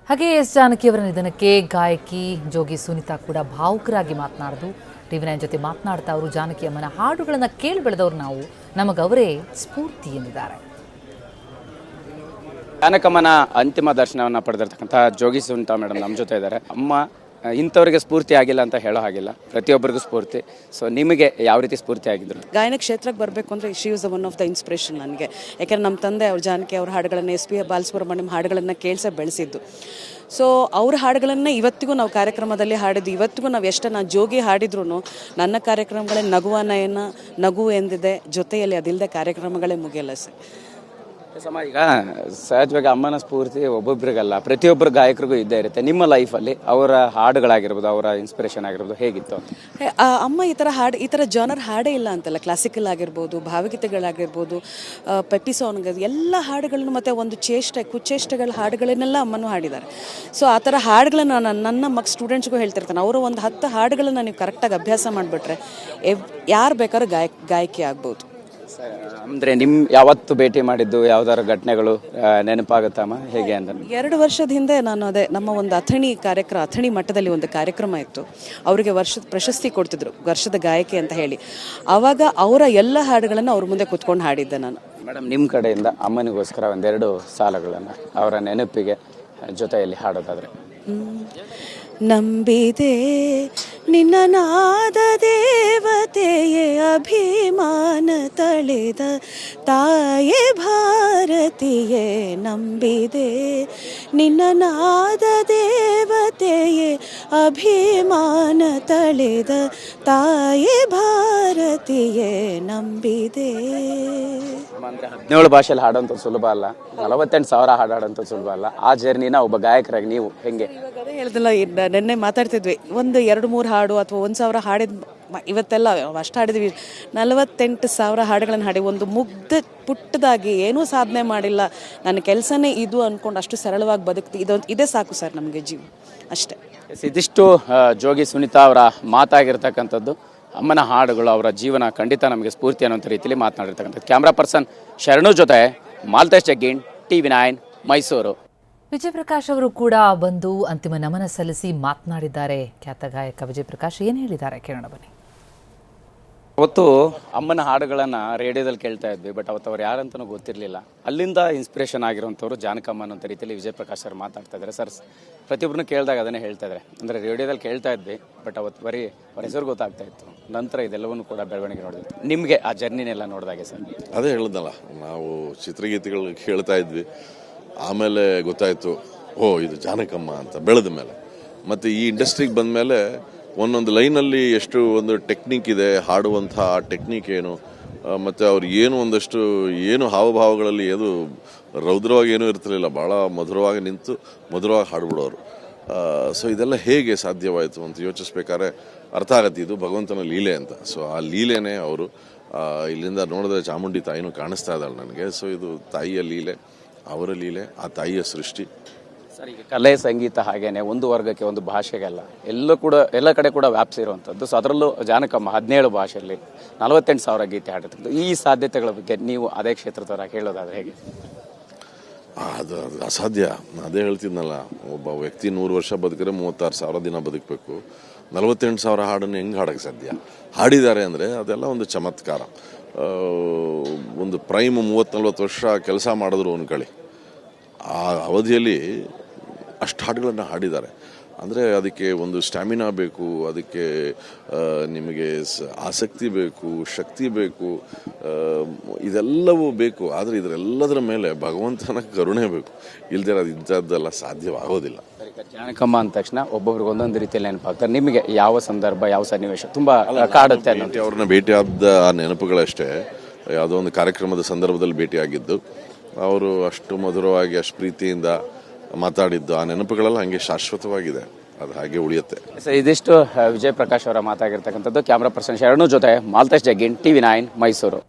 ಹಾಗೆ ಎಸ್ ಜಾನಕಿಯವರ ನಿಧನಕ್ಕೆ ಗಾಯಕಿ ಜೋಗಿ ಸುನೀತಾ ಕೂಡ ಭಾವುಕರಾಗಿ ಮಾತನಾಡಿದ್ರು. ಟಿವಿ9 ಜೊತೆ ಮಾತನಾಡ್ತಾ ಅವರು ಜಾನಕಿ ಅಮ್ಮನ ಹಾಡುಗಳನ್ನು ಕೇಳಿ ಬೆಳೆದವರು ನಾವು, ನಮಗವರೇ ಸ್ಫೂರ್ತಿ ಎಂದಿದ್ದಾರೆ. ಜಾನಕಮ್ಮನ ಅಂತಿಮ ದರ್ಶನವನ್ನು ಪಡೆದಿರ್ತಕ್ಕಂಥ ಜೋಗಿ ಸುನೀತಾ ಮೇಡಮ್ ನಮ್ಮ ಜೊತೆ ಇದ್ದಾರೆ. ಅಮ್ಮ ಇಂಥವ್ರಿಗೆ ಸ್ಫೂರ್ತಿ ಆಗಿಲ್ಲ ಅಂತ ಹೇಳೋ ಹಾಗಿಲ್ಲ, ಪ್ರತಿಯೊಬ್ಬರಿಗೂ ಸ್ಫೂರ್ತಿ. ಸೊ ನಿಮಗೆ ಯಾವ ರೀತಿ ಸ್ಫೂರ್ತಿ ಆಗಿದ್ರು? ಗಾಯನ ಕ್ಷೇತ್ರಕ್ಕೆ ಬರಬೇಕು ಅಂದರೆ she was one of the inspiration ನನಗೆ. ಯಾಕೆಂದರೆ ನಮ್ಮ ತಂದೆ ಅವ್ರ ಜಾನಕಿ ಅವ್ರ ಹಾಡುಗಳನ್ನು SP ಬಾಲಸುಬ್ರಹ್ಮಣ್ಯಂ ಹಾಡುಗಳನ್ನು ಕೇಳಿಸೇ ಬೆಳೆಸಿದ್ದು. ಸೊ ಅವ್ರ ಹಾಡುಗಳನ್ನು ಇವತ್ತಿಗೂ ನಾವು ಕಾರ್ಯಕ್ರಮದಲ್ಲಿ ಹಾಡಿದ್ದು. ಇವತ್ತಿಗೂ ನಾವು ನಾನು ಜೋಗಿ ಹಾಡಿದ್ರು ನನ್ನ ಕಾರ್ಯಕ್ರಮಗಳೇ ನಗುವ ನಯನ, ನಗು ಎಂದಿದೆ ಜೊತೆಯಲ್ಲಿ, ಅದಿಲ್ಲದೆ ಕಾರ್ಯಕ್ರಮಗಳೇ ಮುಗಿಯಲ್ಲ ಸರ್. ಈಗ ಸಹಜವಾಗಿ ಅಮ್ಮನ ಸ್ಫೂರ್ತಿ ಒಬ್ಬೊಬ್ರಿಗಲ್ಲ, ಪ್ರತಿಯೊಬ್ಬರು ಗಾಯಕರಿಗೂ ಇದ್ದೇ ಇರುತ್ತೆ. ನಿಮ್ಮ ಲೈಫಲ್ಲಿ ಅವರ ಹಾಡುಗಳಾಗಿರ್ಬೋದು, ಅವರ ಇನ್ಸ್ಪಿರೇಷನ್ ಆಗಿರ್ಬೋದು ಹೇಗಿತ್ತು? ಅಮ್ಮ ಈ ಥರ ಜಾನರ್ ಹಾಡೇ ಇಲ್ಲ ಅಂತಲ್ಲ. ಕ್ಲಾಸಿಕಲ್ ಆಗಿರ್ಬೋದು, ಭಾವಗೀತೆಗಳಾಗಿರ್ಬೋದು, ಪೆಪ್ಪಿ ಸಾಂಗ್, ಎಲ್ಲ ಹಾಡುಗಳನ್ನು ಮತ್ತು ಒಂದು ಕುಚೇಷ್ಟೆಗಳ ಹಾಡುಗಳನ್ನೆಲ್ಲ ಅಮ್ಮನೂ ಹಾಡಿದ್ದಾರೆ. ಸೊ ಆ ಥರ ಹಾಡುಗಳನ್ನು ನನ್ನ ಸ್ಟೂಡೆಂಟ್ಸ್ಗೂ ಹೇಳ್ತಿರ್ತಾನೆ, ಅವರು ಒಂದು 10 ಹಾಡುಗಳನ್ನು ನೀವು ಕರೆಕ್ಟಾಗಿ ಅಭ್ಯಾಸ ಮಾಡಿಬಿಟ್ರೆ ಯಾರು ಬೇಕಾದ್ರೂ ಗಾಯಕಿ ಆಗ್ಬೋದು. ಅಂದರೆ ಯಾವತ್ತು ಭೇಟಿ ಮಾಡಿದ್ದು ಯಾವ್ದಾರು ಘಟನೆಗಳು ನೆನಪಾಗುತ್ತಮ್ಮ ಹೇಗೆ ಅಂತ? 2 ವರ್ಷದ ಹಿಂದೆ ನಾನು ನಮ್ಮ ಒಂದು ಅಥಣಿ ಮಟ್ಟದಲ್ಲಿ ಒಂದು ಕಾರ್ಯಕ್ರಮ ಇತ್ತು. ಅವರಿಗೆ ವರ್ಷದ ಪ್ರಶಸ್ತಿ ಕೊಡ್ತಿದ್ರು, ವರ್ಷದ ಗಾಯಕಿ ಅಂತ ಹೇಳಿ. ಆವಾಗ ಅವರ ಎಲ್ಲ ಹಾಡುಗಳನ್ನು ಅವ್ರ ಮುಂದೆ ಕುತ್ಕೊಂಡು ಹಾಡಿದ್ದೆ ನಾನು. ಮೇಡಮ್, ನಿಮ್ಮ ಕಡೆಯಿಂದ ಅಮ್ಮನಿಗೋಸ್ಕರ 1-2 ಸಾಲುಗಳನ್ನು ಅವರ ನೆನಪಿಗೆ ಜೊತೆಯಲ್ಲಿ ಹಾಡೋದಾದರೆ? ನಂಬಿದೆ ನಿನ್ನ ನಾದ ದೇವತೆಯೇ, ಅಭಿಮಾನ ತಳೆದ ತಾಯೇ ಭಾರತೀಯೇ. ನಂಬಿದೆ ನಿನ್ನ ನಾದ ದೇವತೆಯೇ, ಅಭಿಮಾನ ತಳೆದ ತಾಯೇ ಭಾರತೀಯೇ. ನಂಬಿದೆ. 17 ಭಾಷೆಯಲ್ಲಿ ಹಾಡೋಂಥ ಸುಲಭ ಅಲ್ಲ, 48,000 ಹಾಡೋಂಥ ಸುಲಭ ಅಲ್ಲ. ಆ ಜರ್ನಿನ ಒಬ್ಬ ಗಾಯಕರಾಗಿ ನೀವು ಹೆಂಗೆ? ಹೇಳ್ದಲ್ಲ, ನೆನ್ನೆ ಮಾತಾಡ್ತಿದ್ವಿ, ಒಂದು 2-3 ಹಾಡು ಅಥವಾ 1,000 ಹಾಡಿದ ಇವತ್ತೆಲ್ಲ ಅಷ್ಟು ಹಾಡಿದ್ವಿ. 48,000 ಹಾಡುಗಳನ್ನು ಹಾಡಿ ಒಂದು ಪುಟ್ಟದಾಗಿ ಏನೂ ಸಾಧನೆ ಮಾಡಿಲ್ಲ, ನನ್ನ ಕೆಲಸನೇ ಇದು ಅಂದ್ಕೊಂಡು ಅಷ್ಟು ಸರಳವಾಗಿ ಬದುಕ್ತಿ. ಇದೇ ಸಾಕು ಸರ್ ನಮಗೆ ಜೀವ, ಅಷ್ಟೇ. ಇದಿಷ್ಟು ಜೋಗಿ ಸುನೀತಾ ಅವರ ಮಾತಾಗಿರ್ತಕ್ಕಂಥದ್ದು. ಅಮ್ಮನ ಹಾಡುಗಳು, ಅವರ ಜೀವನ ಖಂಡಿತ ನಮಗೆ ಸ್ಫೂರ್ತಿ ಅನ್ನೋಂಥ ರೀತಿಯಲ್ಲಿ ಮಾತನಾಡಿರ್ತಕ್ಕಂಥದ್ದು. ಕ್ಯಾಮ್ರಾ ಪರ್ಸನ್ ಶರಣು ಜೊತೆ ಮಾಲ್ತೇಶ್ ಜಗ್ಗೀನ್, TV9 ಮೈಸೂರು. ವಿಜಯ್ ಪ್ರಕಾಶ್ ಅವರು ಕೂಡ ಬಂದು ಅಂತಿಮ ನಮನ ಸಲ್ಲಿಸಿ ಮಾತನಾಡಿದ್ದಾರೆ. ಖ್ಯಾತ ಗಾಯಕ ವಿಜಯ್ ಪ್ರಕಾಶ್ ಏನು ಹೇಳಿದ್ದಾರೆ ಕೇಳೋಣ ಬನ್ನಿ. ಅವತ್ತು ಅಮ್ಮನ ಹಾಡುಗಳನ್ನು ರೇಡಿಯೋದಲ್ಲಿ ಕೇಳ್ತಾ ಇದ್ವಿ, ಬಟ್ ಅವತ್ತು ಅವ್ರು ಯಾರಂತನೂ ಗೊತ್ತಿರಲಿಲ್ಲ. ಅಲ್ಲಿಂದ ಇನ್ಸ್ಪಿರೇಷನ್ ಆಗಿರುವಂಥವ್ರು ಜಾನಕಮ್ಮ ಅನ್ನೋಂಥ ರೀತಿಯಲ್ಲಿ ವಿಜಯ್ ಪ್ರಕಾಶ್ ಅವರು ಮಾತಾಡ್ತಾ ಇದ್ದಾರೆ. ಸರ್, ಪ್ರತಿಯೊಬ್ಬರನ್ನು ಕೇಳಿದಾಗ ಅದನ್ನೇ ಹೇಳ್ತಾ ಇದ್ದಾರೆ. ಅಂದರೆ ರೇಡಿಯೋದಲ್ಲಿ ಕೇಳ್ತಾ ಇದ್ವಿ, ಬಟ್ ಅವತ್ತು ಬರೀ ಅವ್ರ ಹೆಸರು ಗೊತ್ತಾಗ್ತಾ ಇತ್ತು. ನಂತರ ಇದೆಲ್ಲವನ್ನೂ ಕೂಡ ಬೆಳವಣಿಗೆ ನೋಡಿದ್ವಿ. ನಿಮಗೆ ಆ ಜರ್ನಿನೆಲ್ಲ ನೋಡಿದಾಗೆ ಸರ್? ಅದೇ ಹೇಳಿದ್ನಲ್ಲ, ನಾವು ಚಿತ್ರಗೀತೆಗಳು ಕೇಳ್ತಾ ಇದ್ವಿ, ಆಮೇಲೆ ಗೊತ್ತಾಯಿತು ಇದು ಜಾನಕಮ್ಮ ಅಂತ ಬೆಳೆದ ಮೇಲೆ. ಮತ್ತು ಈ ಇಂಡಸ್ಟ್ರಿಗೆ ಬಂದ ಮೇಲೆ ಒಂದೊಂದು ಲೈನಲ್ಲಿ ಎಷ್ಟು ಒಂದು ಟೆಕ್ನಿಕ್ ಇದೆ, ಹಾಡುವಂಥ ಆ ಟೆಕ್ನಿಕ್ ಏನು, ಮತ್ತು ಅವ್ರು ಏನು ಹಾವಭಾವಗಳಲ್ಲಿ ಏನು ರೌದ್ರವಾಗಿ ಏನೂ ಇರ್ತಿರಲಿಲ್ಲ, ಭಾಳ ಮಧುರವಾಗಿ ನಿಂತು ಮಧುರವಾಗಿ ಹಾಡ್ಬಿಡೋರು. ಸೊ ಇದೆಲ್ಲ ಹೇಗೆ ಸಾಧ್ಯವಾಯಿತು ಅಂತ ಯೋಚಿಸ್ಬೇಕಾದ್ರೆ ಅರ್ಥ ಆಗತ್ತೆ, ಇದು ಭಗವಂತನ ಲೀಲೆ ಅಂತ. ಸೊ ಆ ಲೀಲೆನೇ ಅವರು. ಇಲ್ಲಿಂದ ನೋಡಿದ್ರೆ ಚಾಮುಂಡಿ ತಾಯಿನೂ ಕಾಣಿಸ್ತಾ ಇದ್ದಾಳೆ ನನಗೆ. ಸೊ ಇದು ತಾಯಿಯ ಲೀಲೆ, ಅವರ ಲೀಲೆ, ಆ ತಾಯಿಯ ಸೃಷ್ಟಿ. ಸರ್, ಈಗ ಕಲೆ, ಸಂಗೀತ ಹಾಗೇನೆ ಒಂದು ವರ್ಗಕ್ಕೆ ಒಂದು ಭಾಷೆಗೆಲ್ಲ ಎಲ್ಲ ಕಡೆ ಕೂಡ ವ್ಯಾಪಿಸಿರುವಂಥದ್ದು. ಸೊ ಅದರಲ್ಲೂ ಜಾನಕಮ್ಮ 17 ಭಾಷೆಯಲ್ಲಿ 48,000 ಗೀತೆ ಹಾಡಿರ್ತಕ್ಕಂಥ ಈ ಸಾಧ್ಯತೆಗಳ ಬಗ್ಗೆ ನೀವು ಅದೇ ಕ್ಷೇತ್ರದವರ ಹೇಳೋದಾದ್ರೆ ಹೇಗೆ? ಅದು ಅಸಾಧ್ಯ. ಅದೇ ಹೇಳ್ತಿದ್ನಲ್ಲ, ಒಬ್ಬ ವ್ಯಕ್ತಿ 100 ವರ್ಷ ಬದುಕಿದ್ರೆ 36,000 ದಿನ ಬದುಕಬೇಕು. 48,000 ಹಾಡನ್ನು ಹೆಂಗೆ ಹಾಡೋಕ್ಕೆ ಸಾಧ್ಯ? ಹಾಡಿದ್ದಾರೆ ಅಂದರೆ ಅದೆಲ್ಲ ಒಂದು ಚಮತ್ಕಾರ. ಒಂದು ಪ್ರೈಮ್ 30-40 ವರ್ಷ ಕೆಲಸ ಮಾಡಿದ್ರು ಅನ್ಕೊಳ್ಳಿ, ಆ ಅವಧಿಯಲ್ಲಿ ಅಷ್ಟು ಹಾಡುಗಳನ್ನು ಹಾಡಿದ್ದಾರೆ. ಅಂದರೆ ಅದಕ್ಕೆ ಒಂದು ಸ್ಟ್ಯಾಮಿನಾ ಬೇಕು, ಅದಕ್ಕೆ ನಿಮಗೆ ಆಸಕ್ತಿ ಬೇಕು, ಶಕ್ತಿ ಬೇಕು, ಇದೆಲ್ಲವೂ ಬೇಕು. ಆದರೆ ಇದರೆಲ್ಲದರ ಮೇಲೆ ಭಗವಂತನ ಕರುಣೆ ಬೇಕು. ಇಲ್ಲದೆ ಅದು ಇಂಥದ್ದೆಲ್ಲ ಸಾಧ್ಯವಾಗೋದಿಲ್ಲ. ಜಾನಕಮ್ಮ ಅಂದ ತಕ್ಷಣ ಒಬ್ಬೊಬ್ರಿಗೆ ಒಂದೊಂದು ರೀತಿಯಲ್ಲಿ ನೆನಪಾಗ್ತಾರೆ. ನಿಮಗೆ ಯಾವ ಸಂದರ್ಭ, ಯಾವ ಸನ್ನಿವೇಶ ತುಂಬ ಕಾಡುತ್ತೆ? ಅವ್ರನ್ನ ಭೇಟಿಯಾದ ಆ ನೆನಪುಗಳಷ್ಟೇ. ಯಾವುದೋ ಒಂದು ಕಾರ್ಯಕ್ರಮದ ಸಂದರ್ಭದಲ್ಲಿ ಭೇಟಿಯಾಗಿದ್ದು, ಅವರು ಅಷ್ಟು ಮಧುರವಾಗಿ ಅಷ್ಟು ಪ್ರೀತಿಯಿಂದ ಮಾತಾಡಿದ್ದು, ಆ ನೆನಪುಗಳೆಲ್ಲ ಹಂಗೆ ಶಾಶ್ವತವಾಗಿದೆ, ಅದು ಹಾಗೆ ಉಳಿಯುತ್ತೆ. ಇದಿಷ್ಟು ವಿಜಯ್ ಪ್ರಕಾಶ್ ಅವರ ಮಾತಾಗಿರ್ತಕ್ಕಂಥದ್ದು. ಕ್ಯಾಮ್ರಾ ಪರ್ಸನ್ ಶರಣು ಜೊತೆ ಮಾಲ್ತೇಶ್ ಜಗ್ಗೀನ್, TV9 ಮೈಸೂರು.